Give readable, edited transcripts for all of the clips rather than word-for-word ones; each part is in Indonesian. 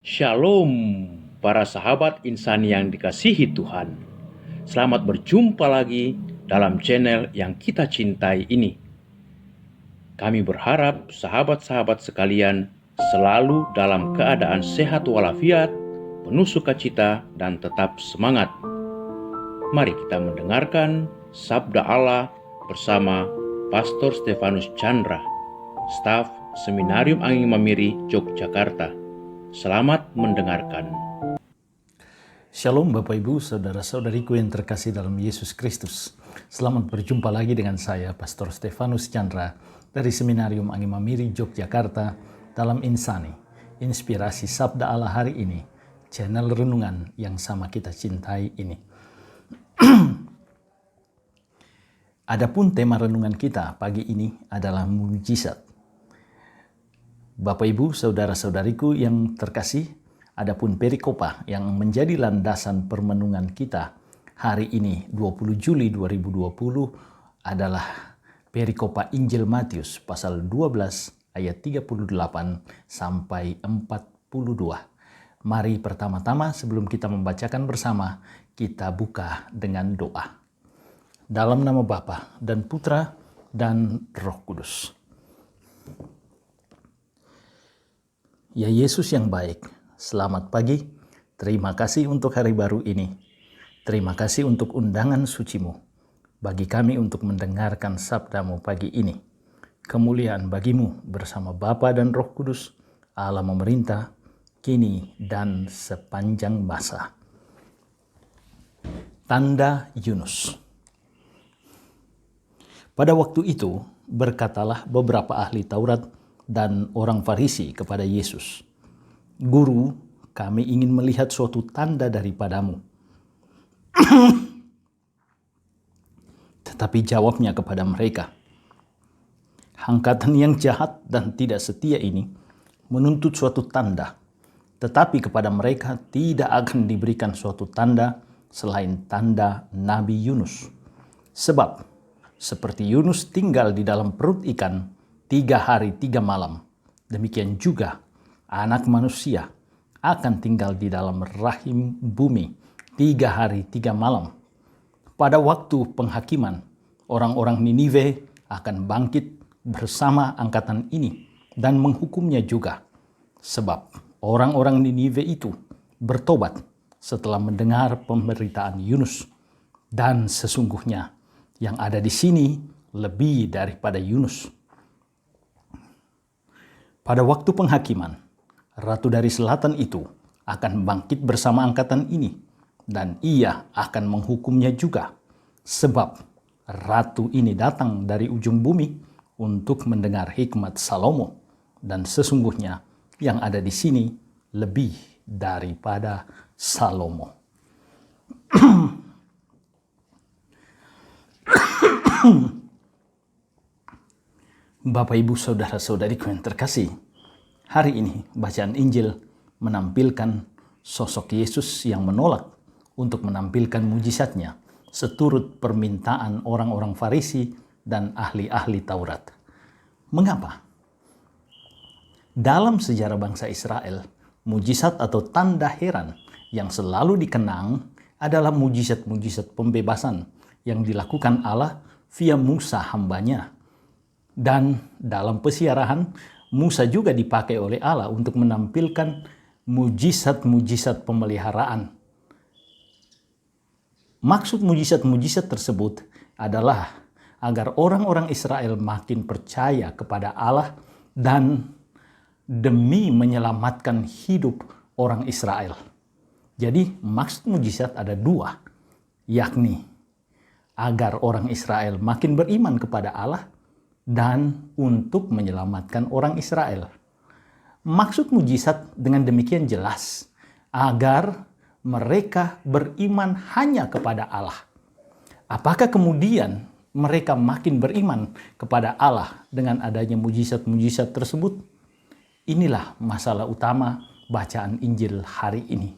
Shalom, para sahabat insan yang dikasihi Tuhan. Selamat berjumpa lagi dalam channel yang kita cintai ini. Kami berharap sahabat-sahabat sekalian selalu dalam keadaan sehat walafiat, penuh sukacita, dan tetap semangat. Mari kita mendengarkan Sabda Allah bersama Pastor Stefanus Chandra, staf Seminarium Angin Mamiri, Yogyakarta. Selamat mendengarkan. Shalom Bapak Ibu, Saudara-saudariku yang terkasih dalam Yesus Kristus. Selamat berjumpa lagi dengan saya, Pastor Stefanus Chandra, dari Seminarium Angin Mamiri, Yogyakarta, dalam Insani, Inspirasi Sabda Allah hari ini, channel renungan yang sama kita cintai ini. Adapun tema renungan kita pagi ini adalah mujizat. Bapak Ibu, saudara-saudariku yang terkasih, adapun perikopa yang menjadi landasan permenungan kita hari ini 20 Juli 2020 adalah perikopa Injil Matius pasal 12 ayat 38 sampai 42. Mari pertama-tama sebelum kita membacakan bersama, kita buka dengan doa. Dalam nama Bapa dan Putra dan Roh Kudus. Ya Yesus yang baik, selamat pagi. Terima kasih untuk hari baru ini. Terima kasih untuk undangan suci-Mu bagi kami untuk mendengarkan sabda-Mu pagi ini. Kemuliaan bagi-Mu bersama Bapa dan Roh Kudus, Allah memerintah, kini dan sepanjang masa. Tanda Yunus. Pada waktu itu, berkatalah beberapa ahli Taurat dan orang Farisi kepada Yesus, "Guru, kami ingin melihat suatu tanda daripadamu." Tetapi jawabnya kepada mereka, "Angkatan yang jahat dan tidak setia ini menuntut suatu tanda, tetapi kepada mereka tidak akan diberikan suatu tanda selain tanda Nabi Yunus. Sebab seperti Yunus tinggal di dalam perut ikan 3 hari 3 malam, demikian juga Anak Manusia akan tinggal di dalam rahim bumi 3 hari 3 malam. Pada waktu penghakiman, orang-orang Ninive akan bangkit bersama angkatan ini dan menghukumnya juga. Sebab orang-orang Ninive itu bertobat setelah mendengar pemberitaan Yunus. Dan sesungguhnya yang ada di sini lebih daripada Yunus." Pada waktu penghakiman, ratu dari selatan itu akan bangkit bersama angkatan ini, dan ia akan menghukumnya juga. Sebab ratu ini datang dari ujung bumi untuk mendengar hikmat Salomo, dan sesungguhnya yang ada di sini lebih daripada Salomo. Bapak, Ibu, saudara-saudariku yang terkasih, hari ini bacaan Injil menampilkan sosok Yesus yang menolak untuk menampilkan mujizatnya seturut permintaan orang-orang Farisi dan ahli-ahli Taurat. Mengapa? Dalam sejarah bangsa Israel, mujizat atau tanda heran yang selalu dikenang adalah mujizat-mujizat pembebasan yang dilakukan Allah via Musa hambanya. Dan dalam pesiarahan, Musa juga dipakai oleh Allah untuk menampilkan mujizat-mujizat pemeliharaan. Maksud mujizat-mujizat tersebut adalah agar orang-orang Israel makin percaya kepada Allah dan demi menyelamatkan hidup orang Israel. Jadi maksud mujizat ada 2, yakni agar orang Israel makin beriman kepada Allah dan untuk menyelamatkan orang Israel. Maksud mujizat dengan demikian jelas, agar mereka beriman hanya kepada Allah. Apakah kemudian mereka makin beriman kepada Allah dengan adanya mujizat-mujizat tersebut? Inilah masalah utama bacaan Injil hari ini.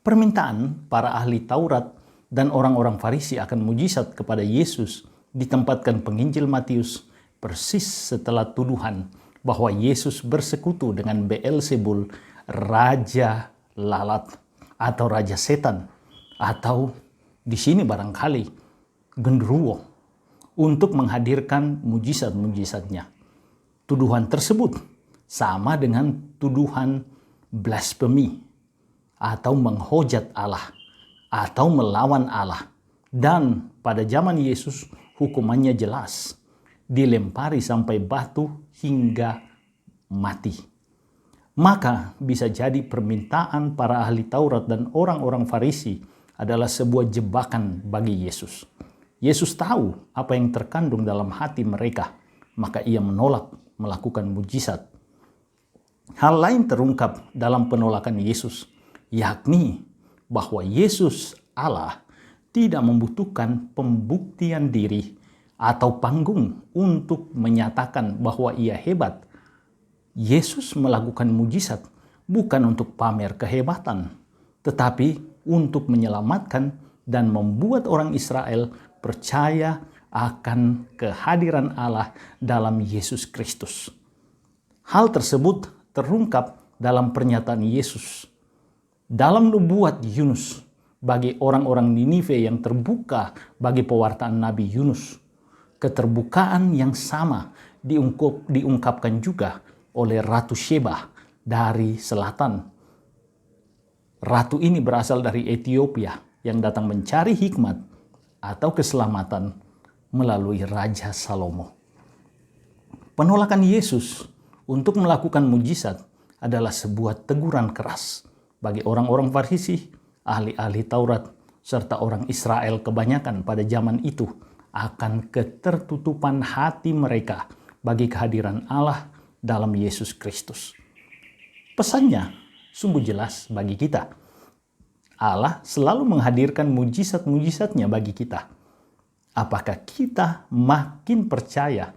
Permintaan para ahli Taurat dan orang-orang Farisi akan mujizat kepada Yesus ditempatkan penginjil Matius persis setelah tuduhan bahwa Yesus bersekutu dengan Beelzebul raja lalat atau raja setan, atau di sini barangkali genderuwo, untuk menghadirkan mujizat-mujizatnya. Tuduhan tersebut sama dengan tuduhan blasfemi atau menghujat Allah atau melawan Allah. Dan pada zaman Yesus hukumannya jelas, dilempari sampai batu hingga mati. Maka bisa jadi permintaan para ahli Taurat dan orang-orang Farisi adalah sebuah jebakan bagi Yesus. Yesus tahu apa yang terkandung dalam hati mereka, maka ia menolak melakukan mujizat. Hal lain terungkap dalam penolakan Yesus, yakni bahwa Yesus Allah tidak membutuhkan pembuktian diri atau panggung untuk menyatakan bahwa ia hebat. Yesus melakukan mujizat bukan untuk pamer kehebatan, tetapi untuk menyelamatkan dan membuat orang Israel percaya akan kehadiran Allah dalam Yesus Kristus. Hal tersebut terungkap dalam pernyataan Yesus dalam nubuat Yunus bagi orang-orang Ninive yang terbuka bagi pewartaan Nabi Yunus. Keterbukaan yang sama diungkapkan juga oleh Ratu Sheba dari selatan. Ratu ini berasal dari Ethiopia yang datang mencari hikmat atau keselamatan melalui Raja Salomo. Penolakan Yesus untuk melakukan mujizat adalah sebuah teguran keras bagi orang-orang Farisi, ahli-ahli Taurat, serta orang Israel kebanyakan pada zaman itu akan ketertutupan hati mereka bagi kehadiran Allah dalam Yesus Kristus. Pesannya sungguh jelas bagi kita. Allah selalu menghadirkan mujizat-mujizatnya bagi kita. Apakah kita makin percaya,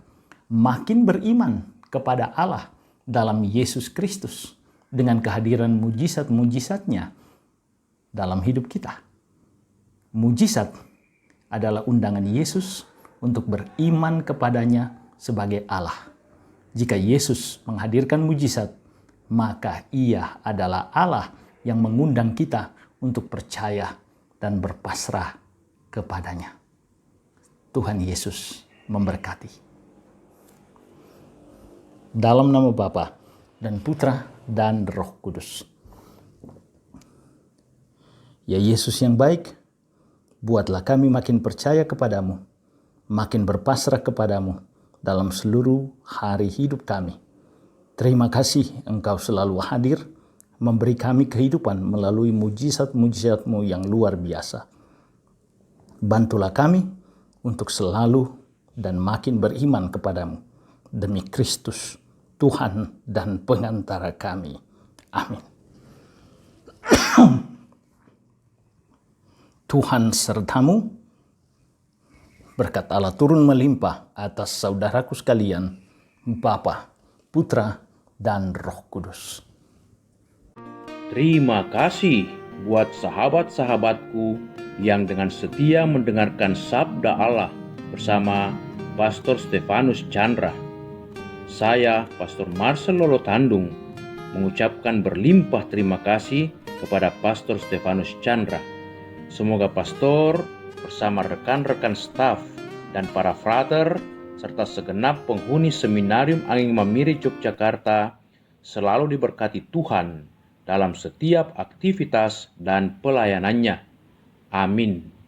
makin beriman kepada Allah dalam Yesus Kristus dengan kehadiran mujizat-mujizatnya dalam hidup kita? Mujizat adalah undangan Yesus untuk beriman kepadanya sebagai Allah. Jika Yesus menghadirkan mujizat, maka ia adalah Allah yang mengundang kita untuk percaya dan berpasrah kepadanya. Tuhan Yesus memberkati. Dalam nama Bapa dan Putra dan Roh Kudus. Ya Yesus yang baik, buatlah kami makin percaya kepadamu, makin berpasrah kepadamu dalam seluruh hari hidup kami. Terima kasih Engkau selalu hadir, memberi kami kehidupan melalui mujizat-mujizat-Mu yang luar biasa. Bantulah kami untuk selalu dan makin beriman kepadamu, demi Kristus, Tuhan dan pengantara kami. Amin. Tuhan sertamu. Berkat Allah turun melimpah atas saudaraku sekalian, Bapa, Putra, dan Roh Kudus. Terima kasih buat sahabat-sahabatku yang dengan setia mendengarkan sabda Allah bersama Pastor Stefanus Chandra. Saya, Pastor Marcel Lolotandung, mengucapkan berlimpah terima kasih kepada Pastor Stefanus Chandra. Semoga Pastor bersama rekan-rekan staf dan para frater serta segenap penghuni Seminarium Angin Mamiri Yogyakarta selalu diberkati Tuhan dalam setiap aktivitas dan pelayanannya. Amin.